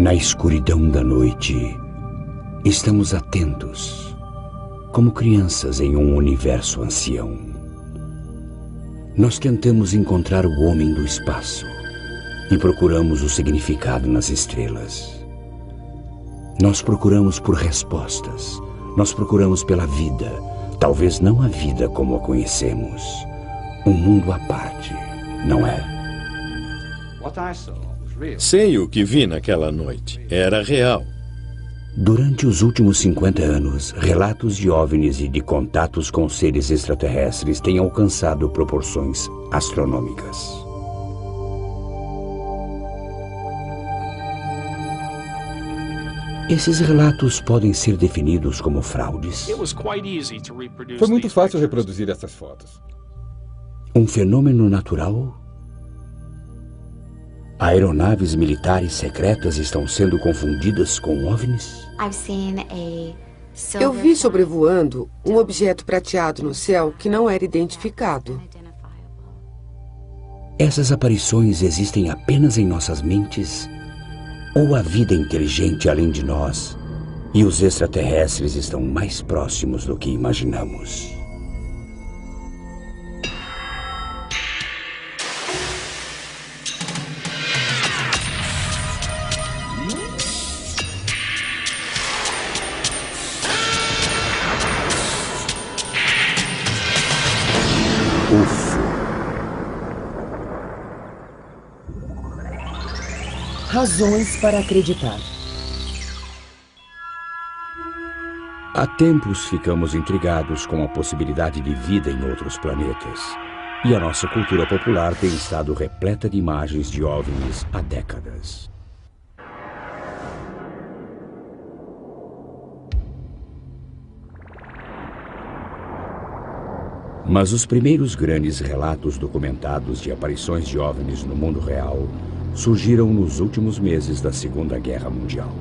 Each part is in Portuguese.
Na escuridão da noite, estamos atentos, como crianças em um universo ancião. Nós tentamos encontrar o homem do espaço e procuramos o significado nas estrelas. Nós procuramos por respostas, nós procuramos pela vida, talvez não a vida como a conhecemos. Um mundo à parte, não é? Sei o que vi naquela noite. Era real. Durante os últimos 50 anos, relatos de OVNIs e de contatos com seres extraterrestres têm alcançado proporções astronômicas. Esses relatos podem ser definidos como fraudes? Foi muito fácil reproduzir essas fotos. Um fenômeno natural? Aeronaves militares secretas estão sendo confundidas com OVNIs? Eu vi sobrevoando um objeto prateado no céu que não era identificado. Essas aparições existem apenas em nossas mentes? Ou a vida inteligente além de nós e os extraterrestres estão mais próximos do que imaginamos? Razões para acreditar. Há tempos ficamos intrigados com a possibilidade de vida em outros planetas. E a nossa cultura popular tem estado repleta de imagens de OVNIs há décadas. Mas os primeiros grandes relatos documentados de aparições de OVNIs no mundo real surgiram nos últimos meses da Segunda Guerra Mundial.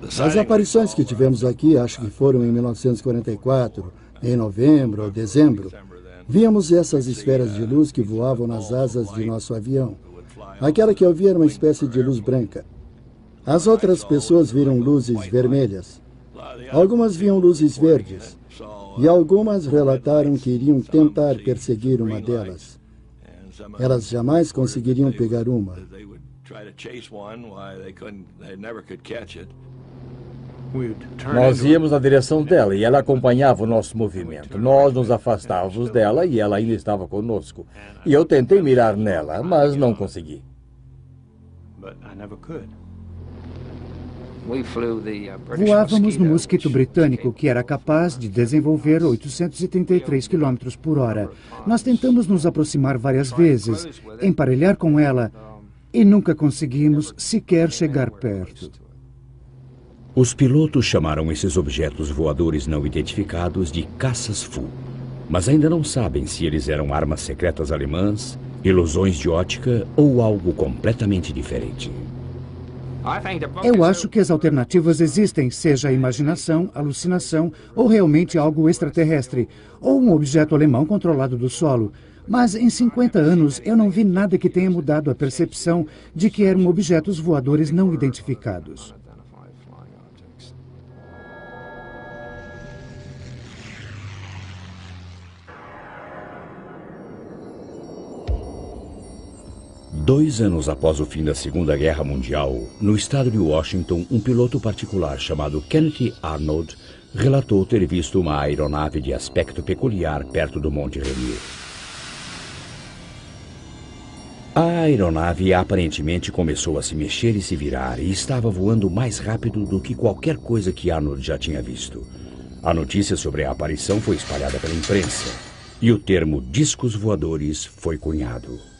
As aparições que tivemos aqui, acho que foram em 1944, em novembro ou dezembro, víamos essas esferas de luz que voavam nas asas de nosso avião. Aquela que eu vi era uma espécie de luz branca. As outras pessoas viram luzes vermelhas. Algumas viam luzes verdes. E algumas relataram que iriam tentar perseguir uma delas. Elas jamais conseguiriam pegar uma. Nós íamos na direção dela e ela acompanhava o nosso movimento. Nós nos afastávamos dela e ela ainda estava conosco. E eu tentei mirar nela, mas não consegui. Voávamos no mosquito britânico, que era capaz de desenvolver 833 km por hora. Nós tentamos nos aproximar várias vezes, emparelhar com ela, e nunca conseguimos sequer chegar perto. Os pilotos chamaram esses objetos voadores não identificados de caças-fu, mas ainda não sabem se eles eram armas secretas alemãs, ilusões de ótica ou algo completamente diferente. Eu acho que as alternativas existem, seja a imaginação, alucinação ou realmente algo extraterrestre, ou um objeto alemão controlado do solo. Mas em 50 anos eu não vi nada que tenha mudado a percepção de que eram objetos voadores não identificados. Dois anos após o fim da Segunda Guerra Mundial, no estado de Washington, um piloto particular chamado Kenneth Arnold relatou ter visto uma aeronave de aspecto peculiar perto do Monte Rainier. A aeronave aparentemente começou a se mexer e se virar e estava voando mais rápido do que qualquer coisa que Arnold já tinha visto. A notícia sobre a aparição foi espalhada pela imprensa e o termo discos voadores foi cunhado.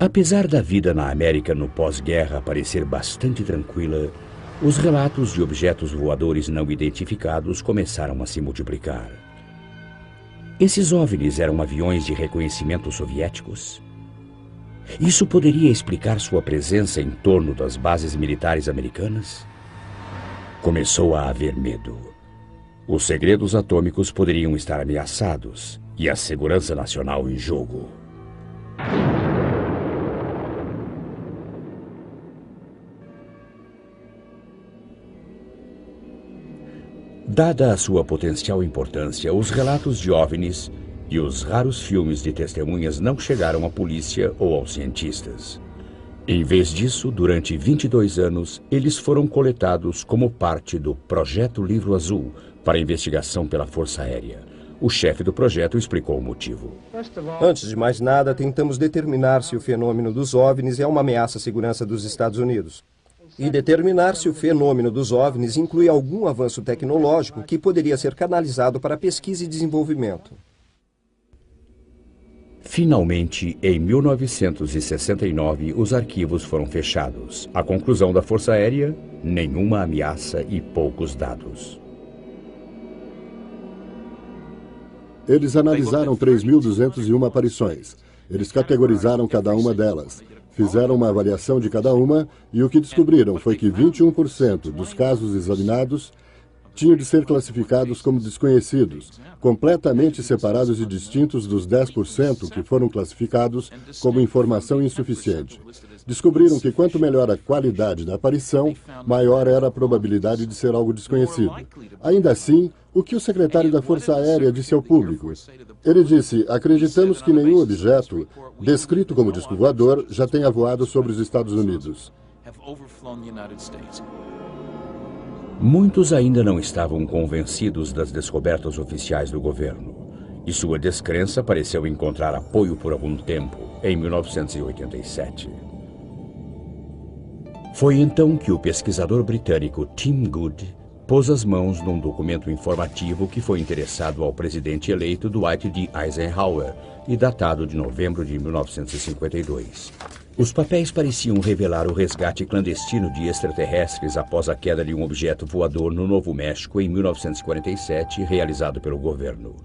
Apesar da vida na América no pós-guerra parecer bastante tranquila, os relatos de objetos voadores não identificados começaram a se multiplicar. Esses OVNIs eram aviões de reconhecimento soviéticos? Isso poderia explicar sua presença em torno das bases militares americanas? Começou a haver medo. Os segredos atômicos poderiam estar ameaçados e a segurança nacional em jogo. Dada a sua potencial importância, os relatos de OVNIs e os raros filmes de testemunhas não chegaram à polícia ou aos cientistas. Em vez disso, durante 22 anos, eles foram coletados como parte do Projeto Livro Azul para investigação pela Força Aérea. O chefe do projeto explicou o motivo. Antes de mais nada, tentamos determinar se o fenômeno dos OVNIs é uma ameaça à segurança dos Estados Unidos. E determinar se o fenômeno dos OVNIs inclui algum avanço tecnológico que poderia ser canalizado para pesquisa e desenvolvimento. Finalmente, em 1969, os arquivos foram fechados. A conclusão da Força Aérea: nenhuma ameaça e poucos dados. Eles analisaram 3.201 aparições. Eles categorizaram cada uma delas. Fizeram uma avaliação de cada uma e o que descobriram foi que 21% dos casos examinados tinham de ser classificados como desconhecidos, completamente separados e distintos dos 10% que foram classificados como informação insuficiente. Descobriram que quanto melhor a qualidade da aparição, maior era a probabilidade de ser algo desconhecido. Ainda assim, o que o secretário da Força Aérea disse ao público? Ele disse: acreditamos que nenhum objeto, descrito como disco voador, já tenha voado sobre os Estados Unidos. Muitos ainda não estavam convencidos das descobertas oficiais do governo, e sua descrença pareceu encontrar apoio por algum tempo, em 1987. Foi então que o pesquisador britânico Tim Good pôs as mãos num documento informativo que foi endereçado ao presidente eleito Dwight D. Eisenhower e datado de novembro de 1952. Os papéis pareciam revelar o resgate clandestino de extraterrestres após a queda de um objeto voador no Novo México em 1947, realizado pelo governo.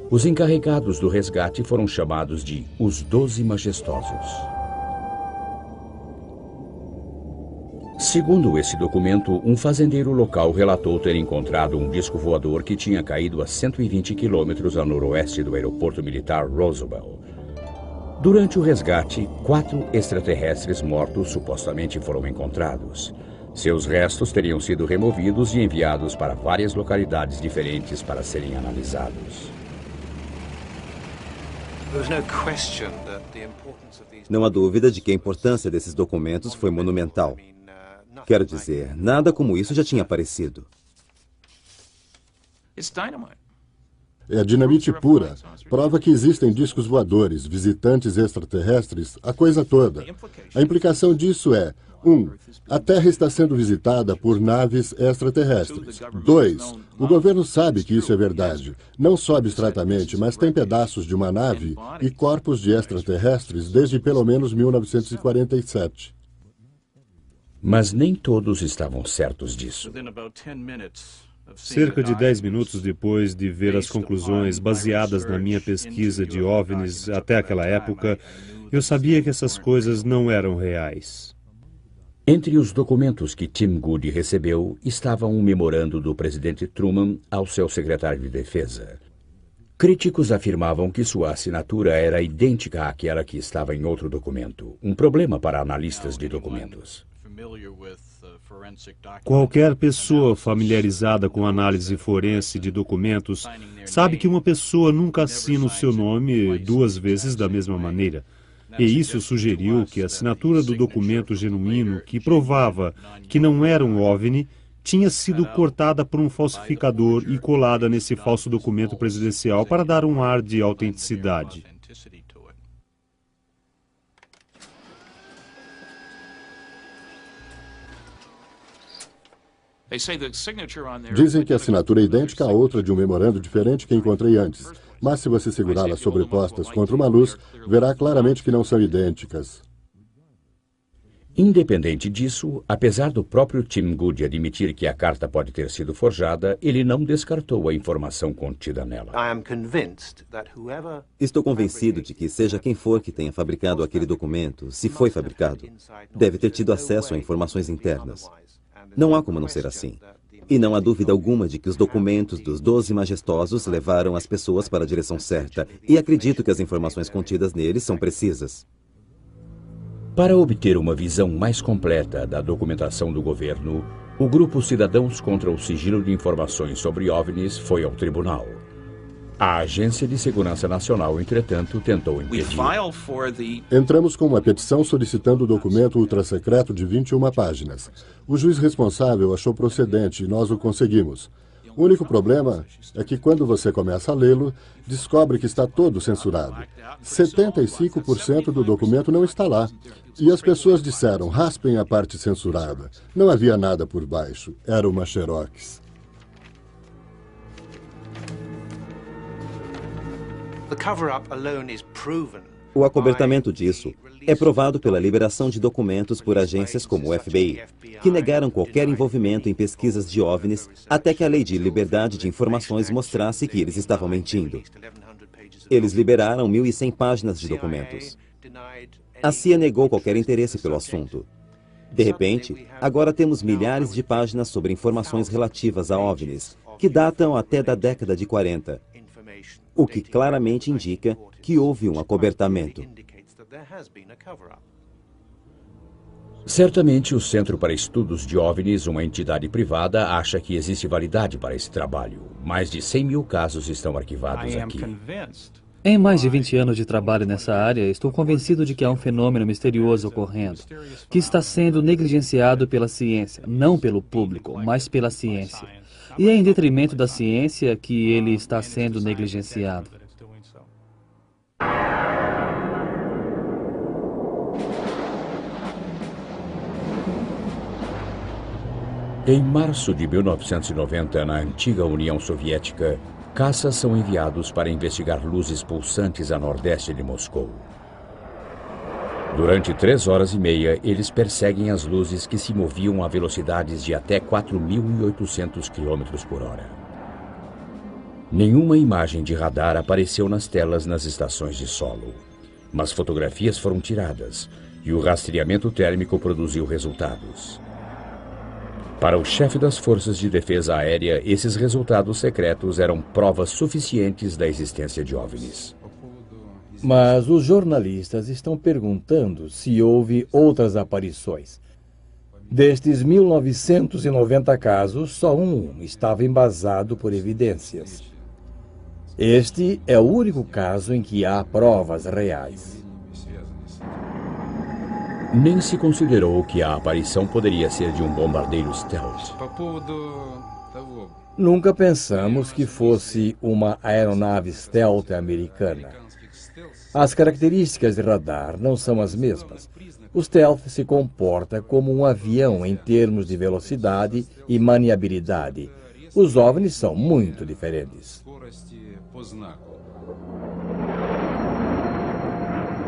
Os encarregados do resgate foram chamados de os 12 Majestosos. Segundo esse documento, um fazendeiro local relatou ter encontrado um disco voador que tinha caído a 120 quilômetros a noroeste do aeroporto militar Roosevelt. Durante o resgate, 4 extraterrestres mortos supostamente foram encontrados. Seus restos teriam sido removidos e enviados para várias localidades diferentes para serem analisados. Não há dúvida de que a importância desses documentos foi monumental. Quero dizer, nada como isso já tinha aparecido. É dinamite pura. Prova que existem discos voadores, visitantes extraterrestres, a coisa toda. A implicação disso é: 1. A Terra está sendo visitada por naves extraterrestres. 2. O governo sabe que isso é verdade. Não só abstratamente, mas tem pedaços de uma nave e corpos de extraterrestres desde pelo menos 1947. Mas nem todos estavam certos disso. Cerca de 10 minutos depois de ver as conclusões baseadas na minha pesquisa de OVNIs até aquela época, eu sabia que essas coisas não eram reais. Entre os documentos que Tim Good recebeu estava um memorando do presidente Truman ao seu secretário de Defesa. Críticos afirmavam que sua assinatura era idêntica àquela que estava em outro documento, um problema para analistas de documentos. Qualquer pessoa familiarizada com análise forense de documentos sabe que uma pessoa nunca assina o seu nome 2 vezes da mesma maneira. E isso sugeriu que a assinatura do documento genuíno, que provava que não era um OVNI, tinha sido cortada por um falsificador e colada nesse falso documento presidencial para dar um ar de autenticidade. Dizem que a assinatura é idêntica a outra de um memorando diferente que encontrei antes. Mas se você segurá-las sobrepostas contra uma luz, verá claramente que não são idênticas. Independente disso, apesar do próprio Tim Good admitir que a carta pode ter sido forjada, ele não descartou a informação contida nela. Estou convencido de que, seja quem for que tenha fabricado aquele documento, se foi fabricado, deve ter tido acesso a informações internas. Não há como não ser assim. E não há dúvida alguma de que os documentos dos 12 majestosos levaram as pessoas para a direção certa, e acredito que as informações contidas neles são precisas. Para obter uma visão mais completa da documentação do governo, o grupo Cidadãos contra o Sigilo de Informações sobre OVNIs foi ao tribunal. A Agência de Segurança Nacional, entretanto, tentou impedir. Entramos com uma petição solicitando o documento ultrassecreto de 21 páginas. O juiz responsável achou procedente e nós o conseguimos. O único problema é que quando você começa a lê-lo, descobre que está todo censurado. 75% do documento não está lá. E as pessoas disseram, raspem a parte censurada. Não havia nada por baixo. Era uma xerox. O acobertamento disso é provado pela liberação de documentos por agências como o FBI, que negaram qualquer envolvimento em pesquisas de OVNIs até que a Lei de Liberdade de Informações mostrasse que eles estavam mentindo. Eles liberaram 1.100 páginas de documentos. A CIA negou qualquer interesse pelo assunto. De repente, agora temos milhares de páginas sobre informações relativas a OVNIs, que datam até da década de 40. O que claramente indica que houve um acobertamento. Certamente, o Centro para Estudos de OVNIs, uma entidade privada, acha que existe validade para esse trabalho. Mais de 100 mil casos estão arquivados aqui. Em mais de 20 anos de trabalho nessa área, estou convencido de que há um fenômeno misterioso ocorrendo, que está sendo negligenciado pela ciência, não pelo público, mas pela ciência. E é em detrimento da ciência que ele está sendo negligenciado. Em março de 1990, na antiga União Soviética, caças são enviados para investigar luzes pulsantes a nordeste de Moscou. Durante 3 horas e meia, eles perseguem as luzes que se moviam a velocidades de até 4.800 km por hora. Nenhuma imagem de radar apareceu nas telas nas estações de solo, mas fotografias foram tiradas e o rastreamento térmico produziu resultados. Para o chefe das Forças de Defesa Aérea, esses resultados secretos eram provas suficientes da existência de OVNIs. Mas os jornalistas estão perguntando se houve outras aparições. Destes 1.990 casos, só um estava embasado por evidências. Este é o único caso em que há provas reais. Nem se considerou que a aparição poderia ser de um bombardeiro stealth. Nunca pensamos que fosse uma aeronave stealth americana. As características de radar não são as mesmas. O stealth se comporta como um avião em termos de velocidade e maniabilidade. Os OVNIs são muito diferentes.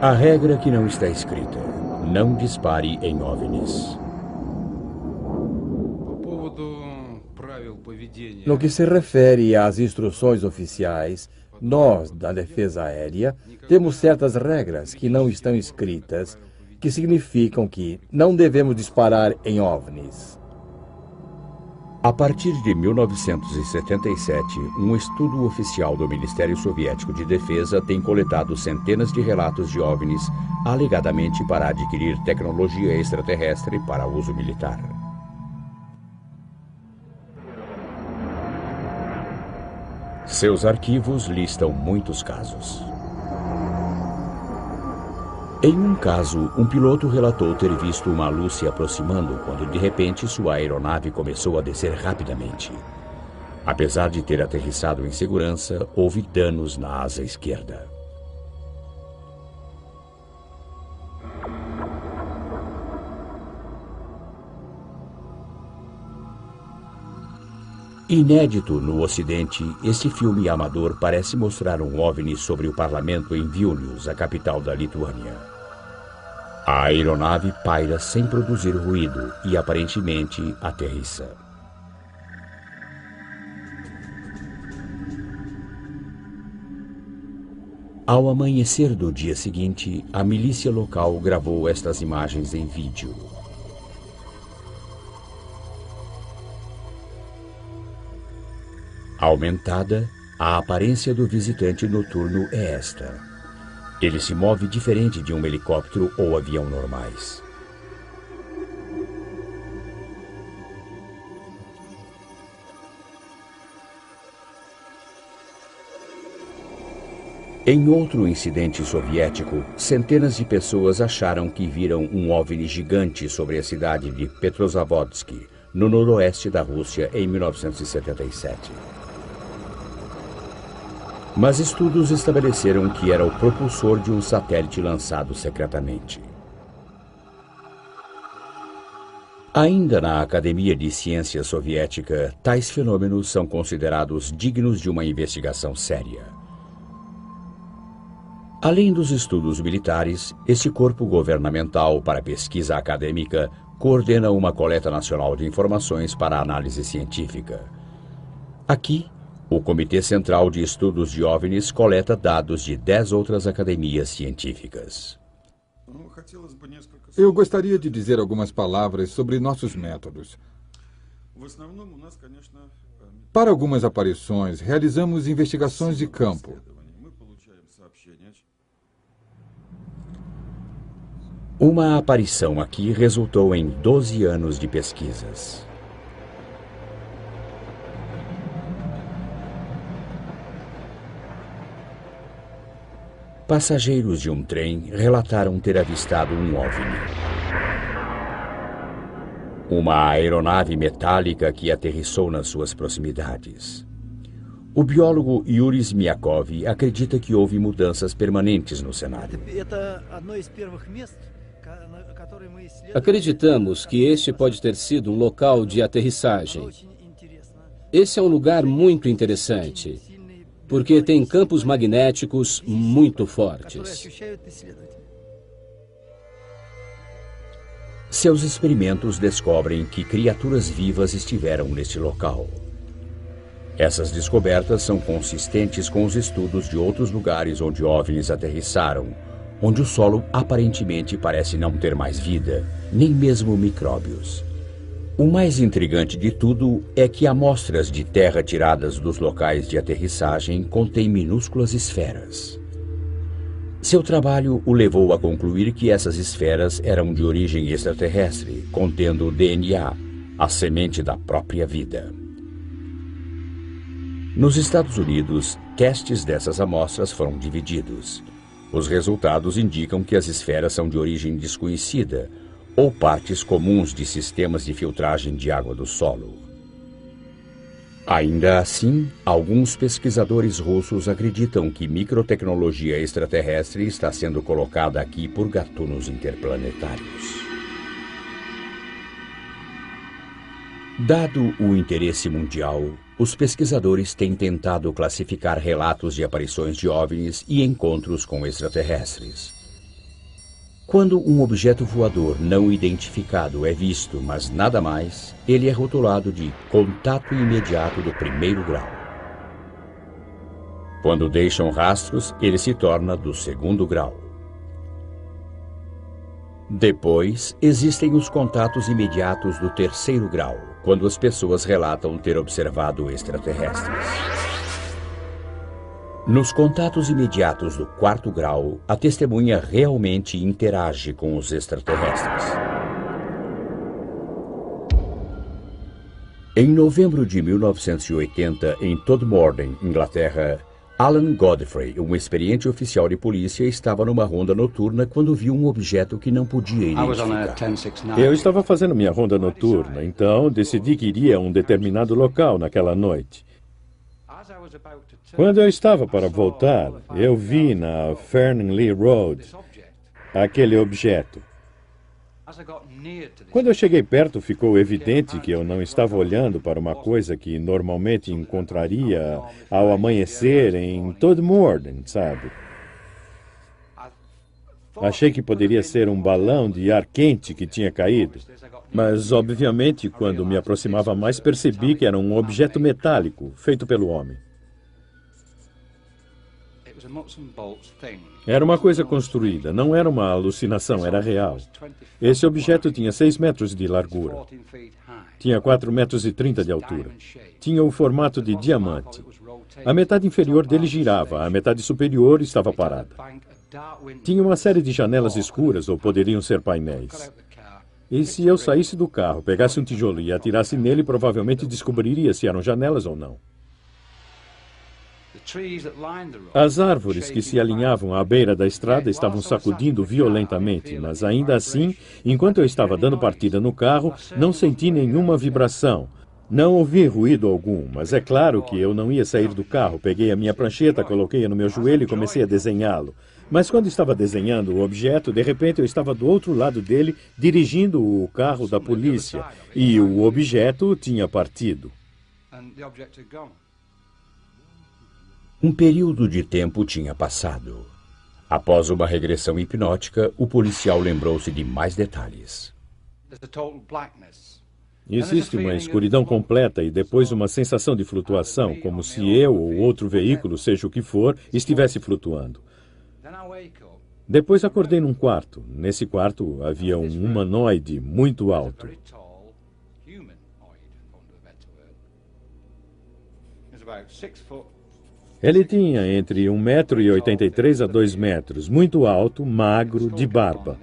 A regra que não está escrita: não dispare em OVNIs. No que se refere às instruções oficiais, nós, da Defesa Aérea, temos certas regras que não estão escritas, que significam que não devemos disparar em OVNIs. A partir de 1977, um estudo oficial do Ministério Soviético de Defesa tem coletado centenas de relatos de OVNIs, alegadamente para adquirir tecnologia extraterrestre para uso militar. Seus arquivos listam muitos casos. Em um caso, um piloto relatou ter visto uma luz se aproximando quando, de repente, sua aeronave começou a descer rapidamente. Apesar de ter aterrissado em segurança, houve danos na asa esquerda. Inédito no Ocidente, este filme amador parece mostrar um OVNI sobre o parlamento em Vilnius, a capital da Lituânia. A aeronave paira sem produzir ruído e aparentemente aterrissa. Ao amanhecer do dia seguinte, a milícia local gravou estas imagens em vídeo. Aumentada, a aparência do visitante noturno é esta. Ele se move diferente de um helicóptero ou avião normais. Em outro incidente soviético, centenas de pessoas acharam que viram um OVNI gigante sobre a cidade de Petrozavodsk, no noroeste da Rússia, em 1977. Mas estudos estabeleceram que era o propulsor de um satélite lançado secretamente. Ainda na Academia de Ciência Soviética, tais fenômenos são considerados dignos de uma investigação séria. Além dos estudos militares, esse corpo governamental para pesquisa acadêmica coordena uma coleta nacional de informações para análise científica. Aqui, o Comitê Central de Estudos de OVNIs coleta dados de 10 outras academias científicas. Eu gostaria de dizer algumas palavras sobre nossos métodos. Para algumas aparições, realizamos investigações de campo. Uma aparição aqui resultou em 12 anos de pesquisas. Passageiros de um trem relataram ter avistado um OVNI. Uma aeronave metálica que aterrissou nas suas proximidades. O biólogo Yuri Zmiakov acredita que houve mudanças permanentes no cenário. Acreditamos que este pode ter sido um local de aterrissagem. Esse é um lugar muito interessante, porque tem campos magnéticos muito fortes. Seus experimentos descobrem que criaturas vivas estiveram neste local. Essas descobertas são consistentes com os estudos de outros lugares onde OVNIs aterrissaram, onde o solo aparentemente parece não ter mais vida, nem mesmo micróbios. O mais intrigante de tudo é que amostras de terra tiradas dos locais de aterrissagem contêm minúsculas esferas. Seu trabalho o levou a concluir que essas esferas eram de origem extraterrestre, contendo DNA, a semente da própria vida. Nos Estados Unidos, testes dessas amostras foram divididos. Os resultados indicam que as esferas são de origem desconhecida ou partes comuns de sistemas de filtragem de água do solo. Ainda assim, alguns pesquisadores russos acreditam que microtecnologia extraterrestre está sendo colocada aqui por gatunos interplanetários. Dado o interesse mundial, os pesquisadores têm tentado classificar relatos de aparições de OVNIs e encontros com extraterrestres. Quando um objeto voador não identificado é visto, mas nada mais, ele é rotulado de contato imediato do primeiro grau. Quando deixam rastros, ele se torna do segundo grau. Depois, existem os contatos imediatos do terceiro grau, quando as pessoas relatam ter observado extraterrestres. Nos contatos imediatos do quarto grau, a testemunha realmente interage com os extraterrestres. Em novembro de 1980, em Todmorden, Inglaterra, Alan Godfrey, um experiente oficial de polícia, estava numa ronda noturna quando viu um objeto que não podia identificar. Eu estava fazendo minha ronda noturna, então decidi que iria a um determinado local naquela noite. Quando eu estava para voltar, eu vi na Fernley Road aquele objeto. Quando eu cheguei perto, ficou evidente que eu não estava olhando para uma coisa que normalmente encontraria ao amanhecer em Todmorden, sabe? Achei que poderia ser um balão de ar quente que tinha caído. Mas, obviamente, quando me aproximava mais, percebi que era um objeto metálico, feito pelo homem. Era uma coisa construída, não era uma alucinação, era real. Esse objeto tinha 6 metros de largura. Tinha 4,30 metros de altura. Tinha o formato de diamante. A metade inferior dele girava, a metade superior estava parada. Tinha uma série de janelas escuras, ou poderiam ser painéis. E se eu saísse do carro, pegasse um tijolo e atirasse nele, provavelmente descobriria se eram janelas ou não. As árvores que se alinhavam à beira da estrada estavam sacudindo violentamente, mas ainda assim, enquanto eu estava dando partida no carro, não senti nenhuma vibração. Não ouvi ruído algum, mas é claro que eu não ia sair do carro. Peguei a minha prancheta, coloquei-a no meu joelho e comecei a desenhá-lo. Mas quando estava desenhando o objeto, de repente eu estava do outro lado dele, dirigindo o carro da polícia, e o objeto tinha partido. Um período de tempo tinha passado. Após uma regressão hipnótica, o policial lembrou-se de mais detalhes. Existe uma escuridão completa e depois uma sensação de flutuação, como se eu ou outro veículo, seja o que for, estivesse flutuando. Depois acordei num quarto. Nesse quarto havia um humanoide muito alto. Ele tinha entre 1,83 m a 2 metros, muito alto, magro, de barba.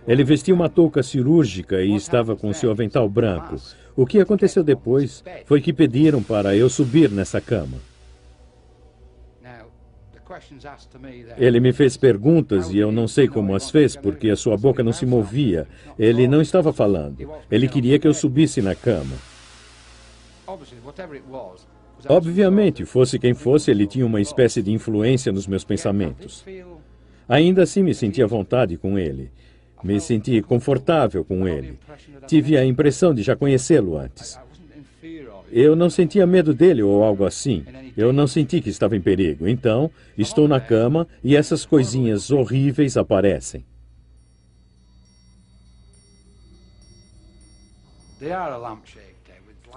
Ele vestia uma touca cirúrgica e estava com seu avental branco. O que aconteceu depois foi que pediram para eu subir nessa cama. Ele me fez perguntas e eu não sei como as fez, porque a sua boca não se movia. Ele não estava falando. Ele queria que eu subisse na cama. Obviamente, fosse quem fosse, ele tinha uma espécie de influência nos meus pensamentos. Ainda assim, me senti à vontade com ele. Me senti confortável com ele. Tive a impressão de já conhecê-lo antes. Eu não sentia medo dele ou algo assim. Eu não senti que estava em perigo. Então, estou na cama e essas coisinhas horríveis aparecem.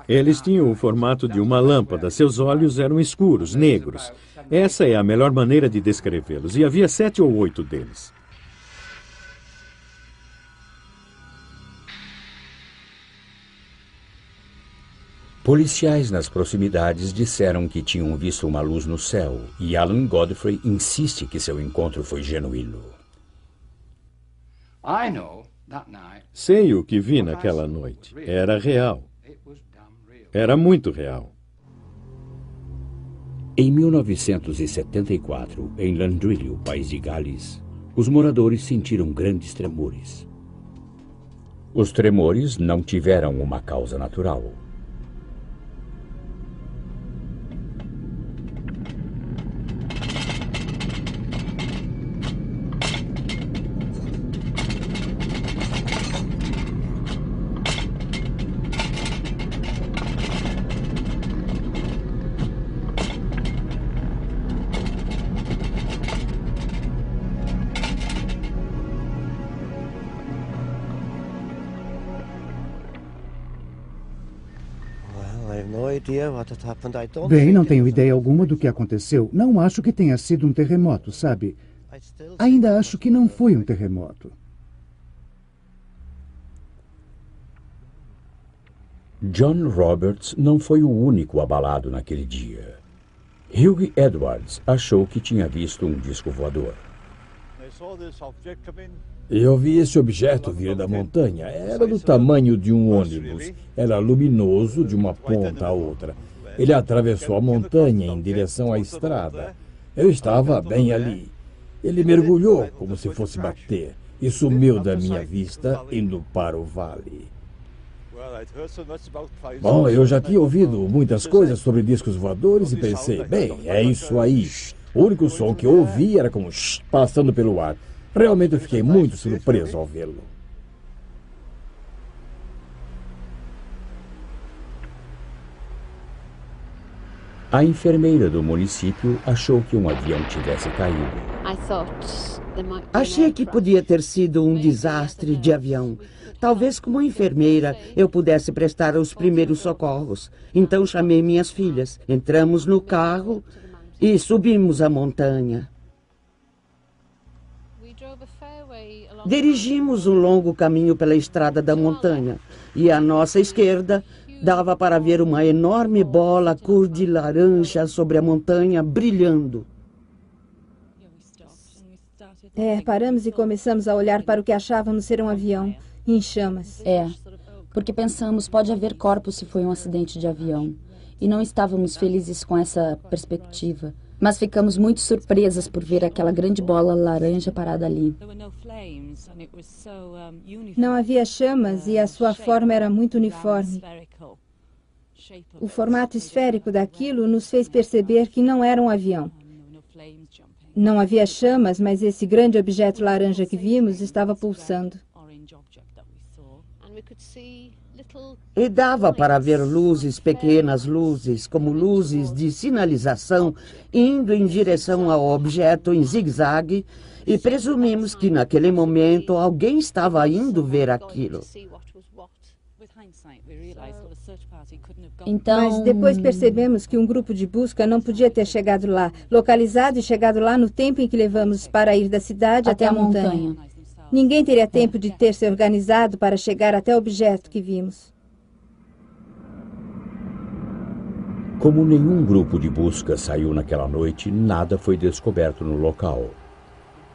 Eles tinham o formato de uma lâmpada. Seus olhos eram escuros, negros. Essa é a melhor maneira de descrevê-los. E havia 7 ou 8 deles. Policiais nas proximidades disseram que tinham visto uma luz no céu, e Alan Godfrey insiste que seu encontro foi genuíno. Sei o que vi naquela noite. Era real. Era muito real. Em 1974, em Landrillo, país de Gales, os moradores sentiram grandes tremores. Os tremores não tiveram uma causa natural. Bem, não tenho ideia alguma do que aconteceu. Não acho que tenha sido um terremoto, sabe? Ainda acho que não foi um terremoto. John Roberts não foi o único abalado naquele dia. Hugh Edwards achou que tinha visto um disco voador. Eu vi esse objeto vir da montanha. Era do tamanho de um ônibus. Era luminoso de uma ponta a outra. Ele atravessou a montanha em direção à estrada. Eu estava bem ali. Ele mergulhou como se fosse bater e sumiu da minha vista, indo para o vale. Bom, eu já tinha ouvido muitas coisas sobre discos voadores e pensei, bem, é isso aí. O único som que eu ouvi era como passando pelo ar. Realmente eu fiquei muito surpreso ao vê-lo. A enfermeira do município achou que um avião tivesse caído. Achei que podia ter sido um desastre de avião. Talvez como enfermeira eu pudesse prestar os primeiros socorros. Então chamei minhas filhas. Entramos no carro e subimos a montanha. Dirigimos um longo caminho pela estrada da montanha e à nossa esquerda dava para ver uma enorme bola cor de laranja sobre a montanha brilhando. Paramos e começamos a olhar para o que achávamos ser um avião em chamas. Porque pensamos, pode haver corpos se foi um acidente de avião. E não estávamos felizes com essa perspectiva. Mas ficamos muito surpresas por ver aquela grande bola laranja parada ali. Não havia chamas e a sua forma era muito uniforme. O formato esférico daquilo nos fez perceber que não era um avião. Não havia chamas, mas esse grande objeto laranja que vimos estava pulsando. E dava para ver luzes, pequenas luzes, como luzes de sinalização, indo em direção ao objeto em zigue-zague, e presumimos que naquele momento alguém estava indo ver aquilo. Mas depois percebemos que um grupo de busca não podia ter chegado lá, localizado e chegado lá no tempo em que levamos para ir da cidade até a montanha. Ninguém teria tempo de ter se organizado para chegar até o objeto que vimos. Como nenhum grupo de busca saiu naquela noite, nada foi descoberto no local.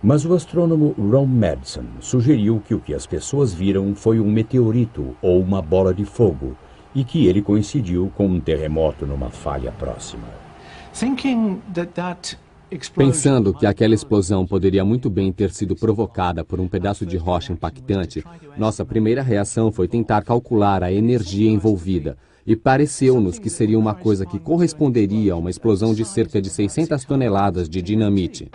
Mas o astrônomo Ron Madsen sugeriu que o que as pessoas viram foi um meteorito ou uma bola de fogo e que ele coincidiu com um terremoto numa falha próxima. Pensando que aquela explosão poderia muito bem ter sido provocada por um pedaço de rocha impactante, nossa primeira reação foi tentar calcular a energia envolvida. E pareceu-nos que seria uma coisa que corresponderia a uma explosão de cerca de 600 toneladas de dinamite.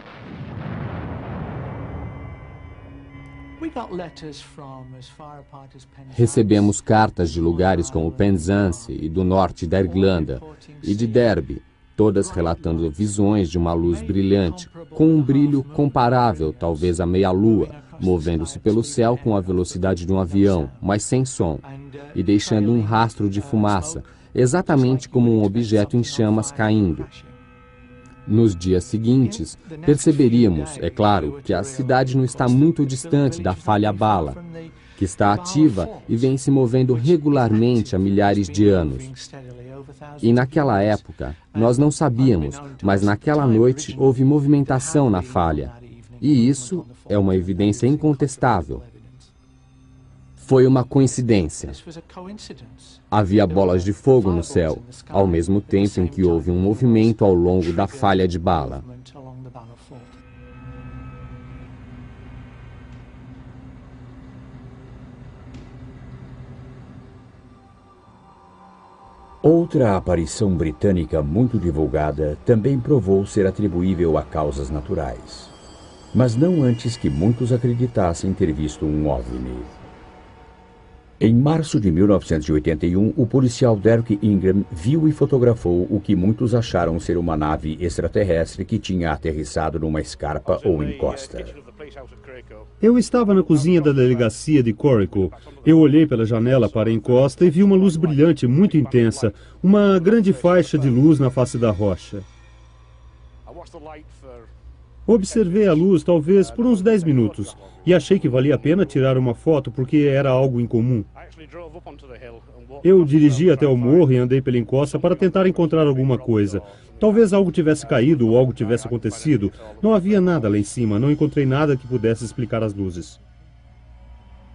Recebemos cartas de lugares como Penzance e do norte da Irlanda e de Derby, todas relatando visões de uma luz brilhante, com um brilho comparável, talvez à meia-lua, movendo-se pelo céu com a velocidade de um avião, mas sem som, e deixando um rastro de fumaça, exatamente como um objeto em chamas caindo. Nos dias seguintes, perceberíamos, é claro, que a cidade não está muito distante da falha bala, que está ativa e vem se movendo regularmente há milhares de anos. E naquela época, nós não sabíamos, mas naquela noite houve movimentação na falha. E isso é uma evidência incontestável. Foi uma coincidência. Havia bolas de fogo no céu, ao mesmo tempo em que houve um movimento ao longo da falha de bala. Outra aparição britânica muito divulgada também provou ser atribuível a causas naturais, mas não antes que muitos acreditassem ter visto um OVNI. Em março de 1981, o policial Derek Ingram viu e fotografou o que muitos acharam ser uma nave extraterrestre que tinha aterrissado numa escarpa ou encosta. Eu estava na cozinha da delegacia de Corrico. Eu olhei pela janela para a encosta e vi uma luz brilhante muito intensa, uma grande faixa de luz na face da rocha. Observei a luz talvez por uns 10 minutos e achei que valia a pena tirar uma foto porque era algo incomum. Eu dirigi até o morro e andei pela encosta para tentar encontrar alguma coisa. Talvez algo tivesse caído ou algo tivesse acontecido. Não havia nada lá em cima, não encontrei nada que pudesse explicar as luzes.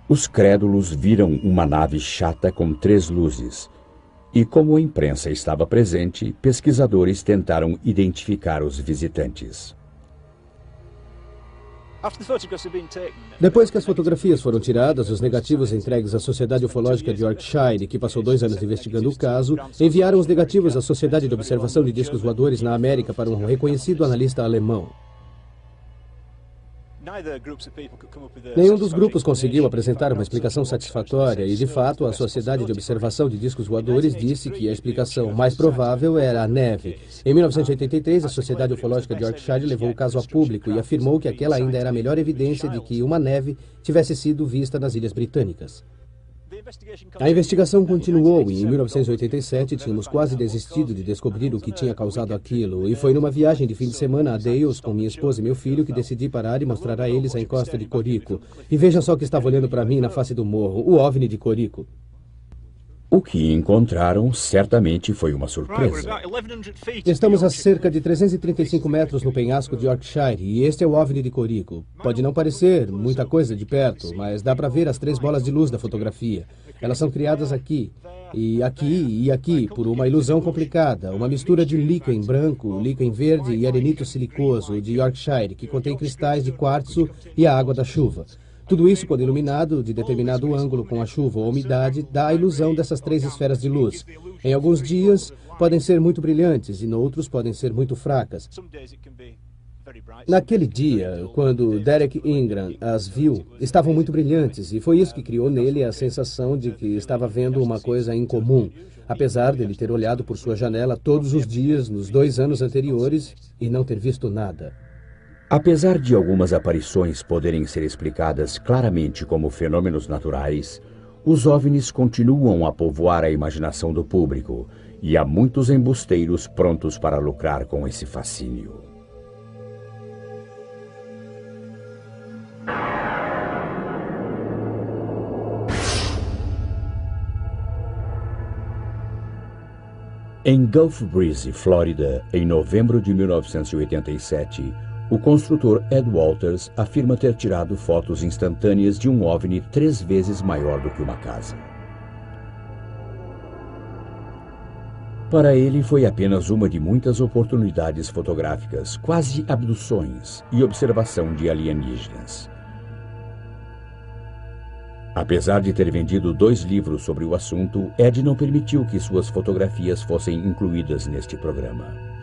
Os crédulos viram uma nave chata com 3 luzes. E como a imprensa estava presente, pesquisadores tentaram identificar os visitantes. Depois que as fotografias foram tiradas, os negativos entregues à Sociedade Ufológica de Yorkshire, que passou 2 anos investigando o caso, enviaram os negativos à Sociedade de Observação de Discos Voadores na América para um reconhecido analista alemão. Nenhum dos grupos conseguiu apresentar uma explicação satisfatória e, de fato, a Sociedade de Observação de Discos Voadores disse que a explicação mais provável era a neve. Em 1983, a Sociedade Ufológica de Yorkshire levou o caso a público e afirmou que aquela ainda era a melhor evidência de que uma neve tivesse sido vista nas Ilhas Britânicas. A investigação continuou e em 1987 tínhamos quase desistido de descobrir o que tinha causado aquilo. E foi numa viagem de fim de semana a Deus com minha esposa e meu filho que decidi parar e mostrar a eles a encosta de Corico. E vejam só que estava olhando para mim na face do morro, o OVNI de Corico. O que encontraram certamente foi uma surpresa. Estamos a cerca de 335 metros no penhasco de Yorkshire e este é o OVNI de Corico. Pode não parecer muita coisa de perto, mas dá para ver as 3 bolas de luz da fotografia. Elas são criadas aqui, e aqui, por uma ilusão complicada, uma mistura de líquen branco, líquen verde e arenito silicoso de Yorkshire, que contém cristais de quartzo e a água da chuva. Tudo isso, quando iluminado de determinado ângulo com a chuva ou umidade, dá a ilusão dessas 3 esferas de luz. Em alguns dias, podem ser muito brilhantes e noutros podem ser muito fracas. Naquele dia, quando Derek Ingram as viu, estavam muito brilhantes e foi isso que criou nele a sensação de que estava vendo uma coisa incomum, apesar dele ter olhado por sua janela todos os dias nos 2 anos anteriores e não ter visto nada. Apesar de algumas aparições poderem ser explicadas claramente como fenômenos naturais, os OVNIs continuam a povoar a imaginação do público e há muitos embusteiros prontos para lucrar com esse fascínio. Em Gulf Breeze, Flórida, em novembro de 1987, o construtor Ed Walters afirma ter tirado fotos instantâneas de um OVNI 3 vezes maior do que uma casa. Para ele, foi apenas uma de muitas oportunidades fotográficas, quase abduções e observação de alienígenas. Apesar de ter vendido 2 livros sobre o assunto, Ed não permitiu que suas fotografias fossem incluídas neste programa.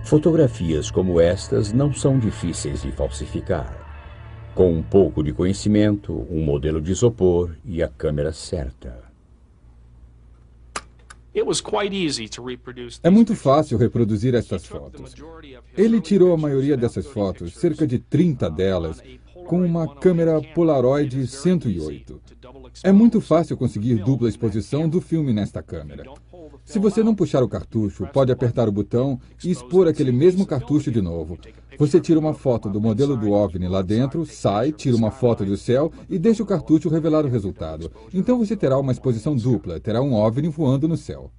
Fotografias como estas não são difíceis de falsificar. Com um pouco de conhecimento, um modelo de isopor e a câmera certa. É muito fácil reproduzir estas fotos. Ele tirou a maioria dessas fotos, cerca de 30 delas, com uma câmera Polaroid 108. É muito fácil conseguir dupla exposição do filme nesta câmera. Se você não puxar o cartucho, pode apertar o botão e expor aquele mesmo cartucho de novo. Você tira uma foto do modelo do OVNI lá dentro, sai, tira uma foto do céu e deixa o cartucho revelar o resultado. Então você terá uma exposição dupla, terá um OVNI voando no céu.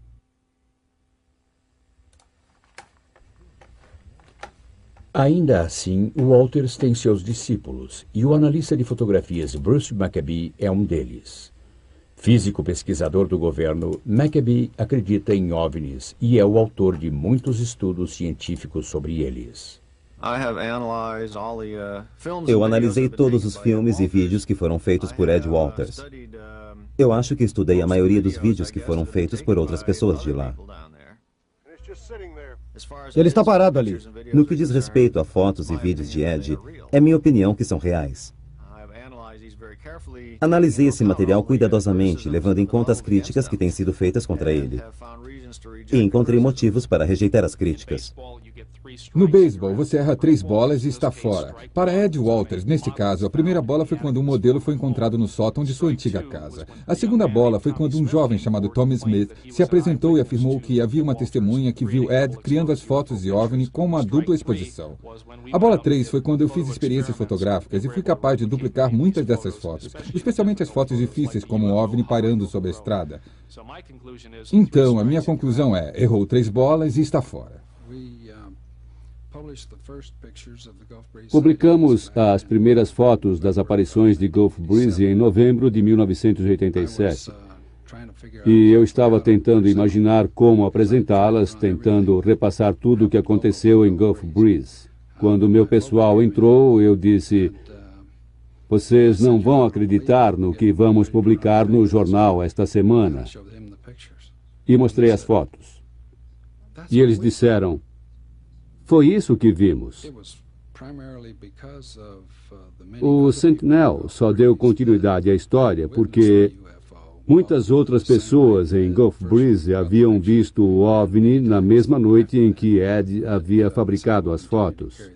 Ainda assim, Walters tem seus discípulos e o analista de fotografias Bruce Maccabee é um deles. Físico pesquisador do governo, Maccabee acredita em OVNIs e é o autor de muitos estudos científicos sobre eles. Eu analisei todos os filmes e vídeos que foram feitos por Ed Walters. Eu acho que estudei a maioria dos vídeos que foram feitos por outras pessoas de lá. Ele está parado ali. No que diz respeito a fotos e vídeos de Ed, é minha opinião que são reais. Analisei esse material cuidadosamente, levando em conta as críticas que têm sido feitas contra ele. E encontrei motivos para rejeitar as críticas. No beisebol, você erra 3 bolas e está fora. Para Ed Walters, neste caso, a primeira bola foi quando um modelo foi encontrado no sótão de sua antiga casa. A segunda bola foi quando um jovem chamado Tommy Smith se apresentou e afirmou que havia uma testemunha que viu Ed criando as fotos de OVNI com uma dupla exposição. A bola 3 foi quando eu fiz experiências fotográficas e fui capaz de duplicar muitas dessas fotos, especialmente as fotos difíceis como um OVNI pairando sobre a estrada. Então, a minha conclusão é, errou 3 bolas e está fora. Publicamos as primeiras fotos das aparições de Gulf Breeze em novembro de 1987. E eu estava tentando imaginar como apresentá-las, tentando repassar tudo o que aconteceu em Gulf Breeze. Quando meu pessoal entrou, eu disse: vocês não vão acreditar no que vamos publicar no jornal esta semana. E mostrei as fotos. E eles disseram: foi isso que vimos. O Sentinel só deu continuidade à história porque muitas outras pessoas em Gulf Breeze haviam visto o OVNI na mesma noite em que Ed havia fabricado as fotos.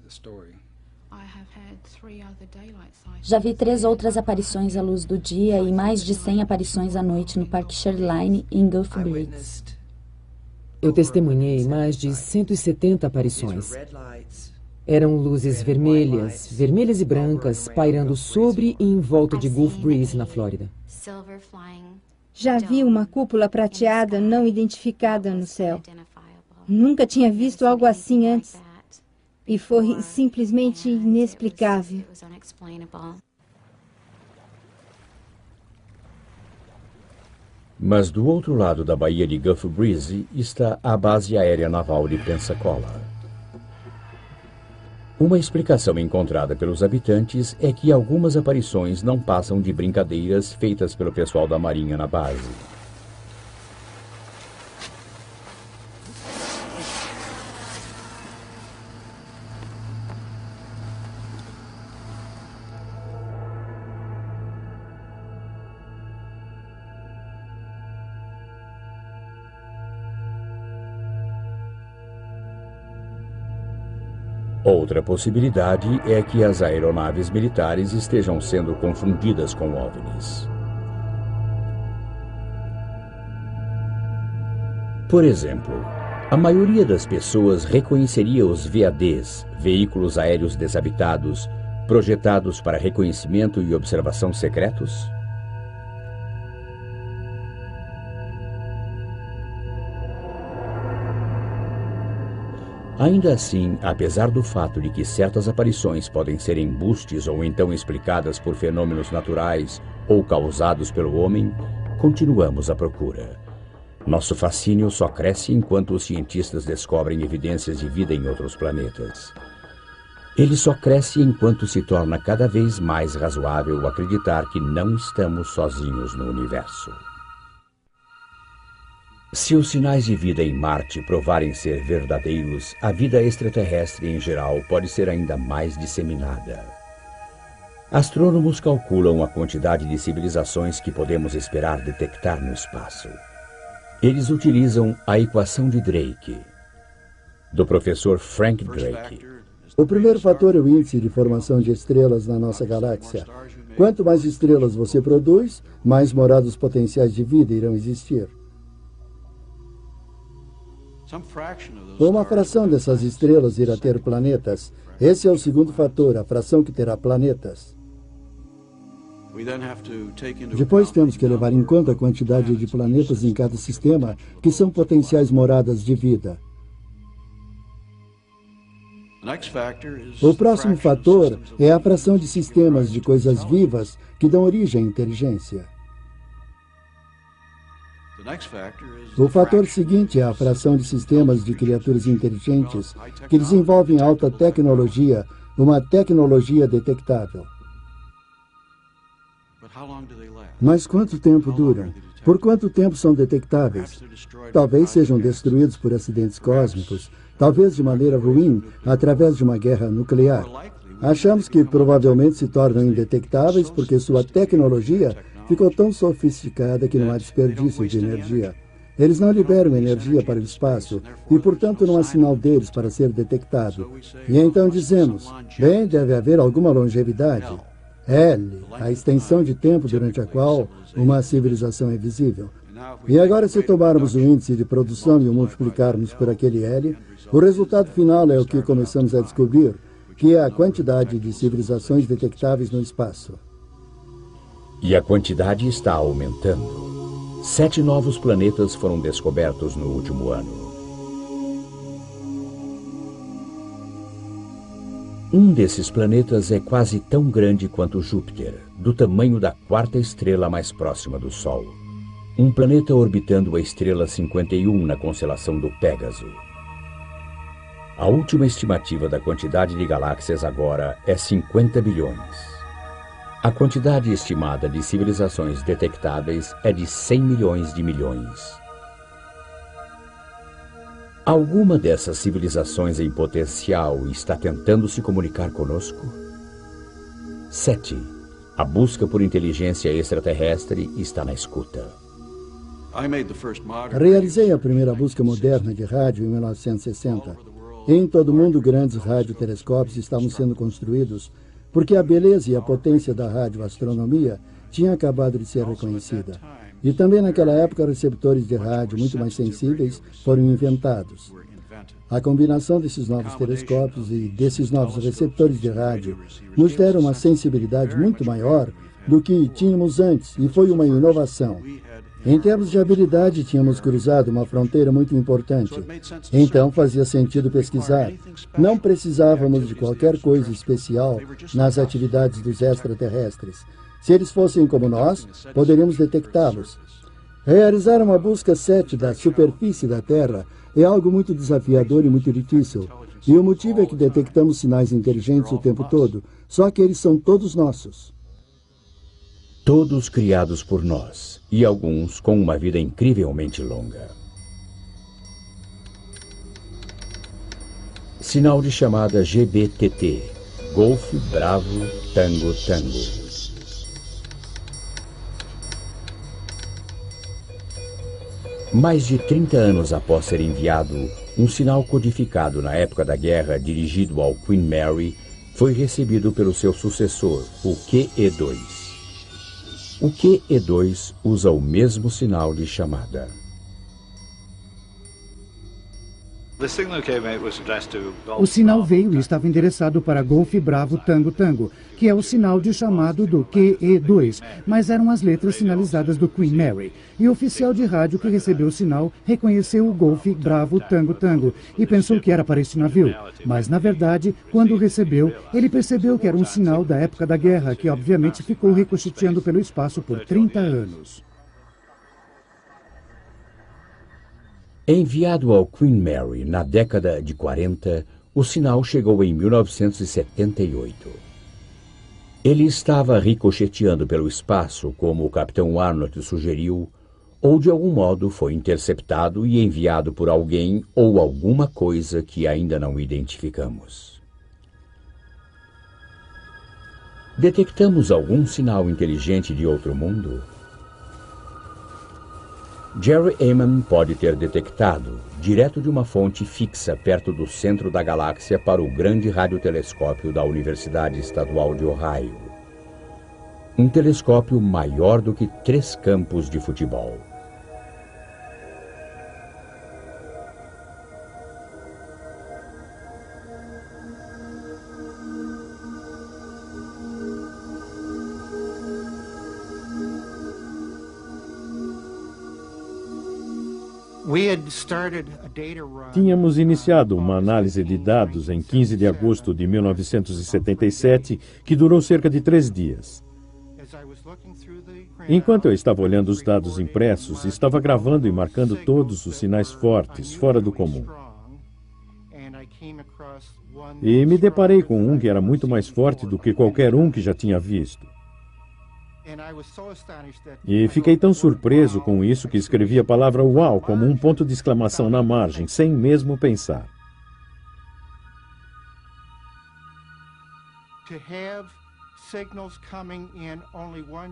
Já vi 3 outras aparições à luz do dia e mais de 100 aparições à noite no Parque Shoreline, em Gulf Breeze. Eu testemunhei mais de 170 aparições. Eram luzes vermelhas, vermelhas e brancas, pairando sobre e em volta de Gulf Breeze, na Flórida. Já vi uma cúpula prateada não identificada no céu. Nunca tinha visto algo assim antes. E foi simplesmente inexplicável. Mas do outro lado da baía de Gulf Breeze está a base aérea naval de Pensacola. Uma explicação encontrada pelos habitantes é que algumas aparições não passam de brincadeiras feitas pelo pessoal da Marinha na base. Outra possibilidade é que as aeronaves militares estejam sendo confundidas com OVNIs. Por exemplo, a maioria das pessoas reconheceria os VADs, veículos aéreos desabitados, projetados para reconhecimento e observação secretos? Ainda assim, apesar do fato de que certas aparições podem ser embustes ou então explicadas por fenômenos naturais ou causados pelo homem, continuamos à procura. Nosso fascínio só cresce enquanto os cientistas descobrem evidências de vida em outros planetas. Ele só cresce enquanto se torna cada vez mais razoável acreditar que não estamos sozinhos no universo. Se os sinais de vida em Marte provarem ser verdadeiros, a vida extraterrestre em geral pode ser ainda mais disseminada. Astrônomos calculam a quantidade de civilizações que podemos esperar detectar no espaço. Eles utilizam a equação de Drake, do professor Frank Drake. O primeiro fator é o índice de formação de estrelas na nossa galáxia. Quanto mais estrelas você produz, mais morados potenciais de vida irão existir. Uma fração dessas estrelas irá ter planetas. Esse é o segundo fator, a fração que terá planetas. Depois temos que levar em conta a quantidade de planetas em cada sistema que são potenciais moradas de vida. O próximo fator é a fração de sistemas de coisas vivas que dão origem à inteligência. O fator seguinte é a fração de sistemas de criaturas inteligentes que desenvolvem alta tecnologia, uma tecnologia detectável. Mas quanto tempo duram? Por quanto tempo são detectáveis? Talvez sejam destruídos por acidentes cósmicos, talvez de maneira ruim, através de uma guerra nuclear. Achamos que provavelmente se tornam indetectáveis porque sua tecnologia ficou tão sofisticada que não há desperdício de energia. Eles não liberam energia para o espaço e, portanto, não há sinal deles para ser detectado. E então dizemos, bem, deve haver alguma longevidade. L, a extensão de tempo durante a qual uma civilização é visível. E agora, se tomarmos o índice de produção e o multiplicarmos por aquele L, o resultado final é o que começamos a descobrir, que é a quantidade de civilizações detectáveis no espaço. E a quantidade está aumentando. 7 novos planetas foram descobertos no último ano. Um desses planetas é quase tão grande quanto Júpiter, do tamanho da 4ª estrela mais próxima do Sol. Um planeta orbitando a estrela 51 na constelação do Pégaso. A última estimativa da quantidade de galáxias agora é 50 bilhões. A quantidade estimada de civilizações detectáveis é de 100 milhões de milhões. Alguma dessas civilizações em potencial está tentando se comunicar conosco? 7. A busca por inteligência extraterrestre está na escuta. Realizei a primeira busca moderna de rádio em 1960. Em todo o mundo, grandes radiotelescópios estavam sendo construídos porque a beleza e a potência da radioastronomia tinha acabado de ser reconhecida. E também naquela época, receptores de rádio muito mais sensíveis foram inventados. A combinação desses novos telescópios e desses novos receptores de rádio nos deram uma sensibilidade muito maior do que tínhamos antes, e foi uma inovação. Em termos de habilidade, tínhamos cruzado uma fronteira muito importante. Então, fazia sentido pesquisar. Não precisávamos de qualquer coisa especial nas atividades dos extraterrestres. Se eles fossem como nós, poderíamos detectá-los. Realizar uma busca 7 da superfície da Terra é algo muito desafiador e muito difícil. E o motivo é que detectamos sinais inteligentes o tempo todo, só que eles são todos nossos. Todos criados por nós, e alguns com uma vida incrivelmente longa. Sinal de chamada GBTT, Golf Bravo Tango Tango. Mais de 30 anos após ser enviado, um sinal codificado na época da guerra dirigido ao Queen Mary foi recebido pelo seu sucessor, o QE2. O QE2 usa o mesmo sinal de chamada. O sinal veio e estava endereçado para Golf Bravo Tango Tango, que é o sinal de chamado do QE2, mas eram as letras sinalizadas do Queen Mary. E o oficial de rádio que recebeu o sinal reconheceu o Golf Bravo Tango Tango e pensou que era para esse navio. Mas, na verdade, quando o recebeu, ele percebeu que era um sinal da época da guerra, que obviamente ficou ricocheteando pelo espaço por 30 anos. Enviado ao Queen Mary na década de 40, o sinal chegou em 1978. Ele estava ricocheteando pelo espaço, como o capitão Arnold sugeriu, ou de algum modo foi interceptado e enviado por alguém ou alguma coisa que ainda não identificamos. Detectamos algum sinal inteligente de outro mundo? Jerry Ehman pode ter detectado, direto de uma fonte fixa perto do centro da galáxia para o grande radiotelescópio da Universidade Estadual de Ohio. Um telescópio maior do que 3 campos de futebol. Tínhamos iniciado uma análise de dados em 15 de agosto de 1977, que durou cerca de 3 dias. Enquanto eu estava olhando os dados impressos, estava gravando e marcando todos os sinais fortes, fora do comum. E me deparei com um que era muito mais forte do que qualquer um que já tinha visto. E fiquei tão surpreso com isso que escrevi a palavra "uau" como um ponto de exclamação na margem, sem mesmo pensar.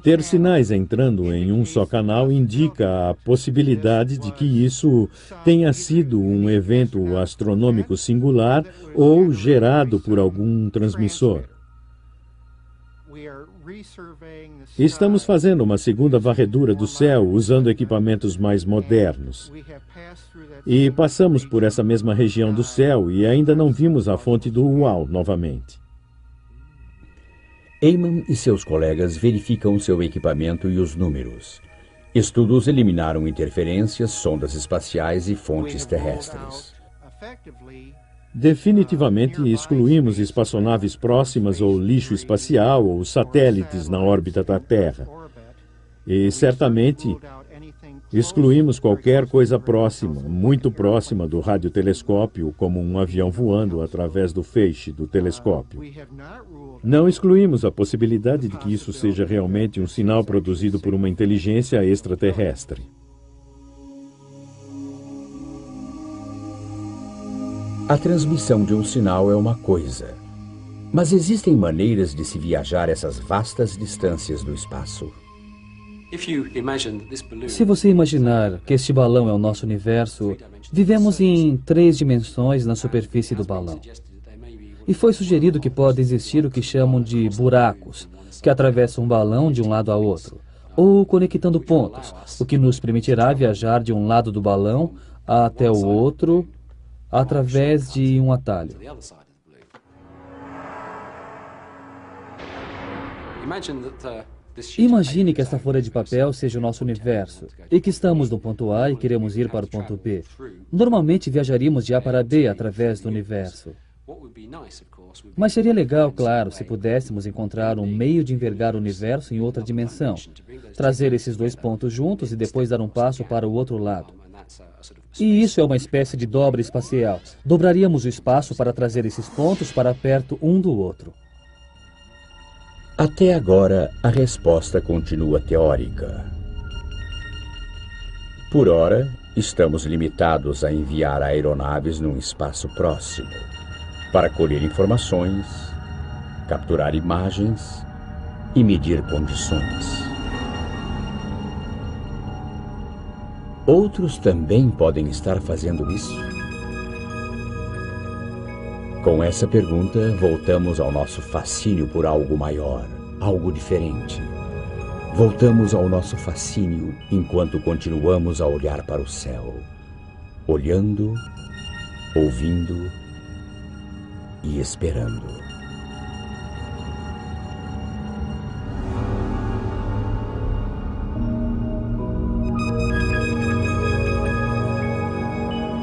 Ter sinais entrando em um só canal indica a possibilidade de que isso tenha sido um evento astronômico singular ou gerado por algum transmissor. Estamos fazendo uma segunda varredura do céu usando equipamentos mais modernos. E passamos por essa mesma região do céu e ainda não vimos a fonte do uau novamente. Ehman e seus colegas verificam seu equipamento e os números. Estudos eliminaram interferências, sondas espaciais e fontes terrestres. Definitivamente excluímos espaçonaves próximas ou lixo espacial ou satélites na órbita da Terra. E certamente excluímos qualquer coisa próxima, muito próxima do radiotelescópio, como um avião voando através do feixe do telescópio. Não excluímos a possibilidade de que isso seja realmente um sinal produzido por uma inteligência extraterrestre. A transmissão de um sinal é uma coisa, mas existem maneiras de se viajar essas vastas distâncias do espaço. Se você imaginar que este balão é o nosso universo, vivemos em 3 dimensões na superfície do balão. E foi sugerido que pode existir o que chamam de buracos, que atravessam um balão de um lado a outro, ou conectando pontos, o que nos permitirá viajar de um lado do balão até o outro através de um atalho. Imagine que esta folha de papel seja o nosso universo e que estamos no ponto A e queremos ir para o ponto B. Normalmente viajaríamos de A para B através do universo. Mas seria legal, claro, se pudéssemos encontrar um meio de envergar o universo em outra dimensão, trazer esses 2 pontos juntos e depois dar um passo para o outro lado. E isso é uma espécie de dobra espacial. Dobraríamos o espaço para trazer esses pontos para perto um do outro. Até agora, a resposta continua teórica. Por ora, estamos limitados a enviar aeronaves num espaço próximo, para colher informações, capturar imagens e medir condições. Outros também podem estar fazendo isso? Com essa pergunta, voltamos ao nosso fascínio por algo maior, algo diferente. Voltamos ao nosso fascínio enquanto continuamos a olhar para o céu, olhando, ouvindo e esperando.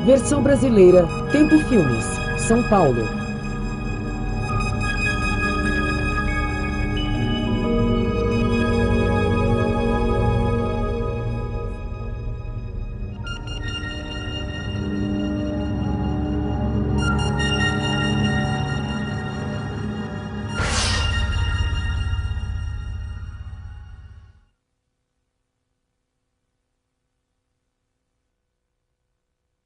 Versão brasileira, Tempo Filmes, São Paulo,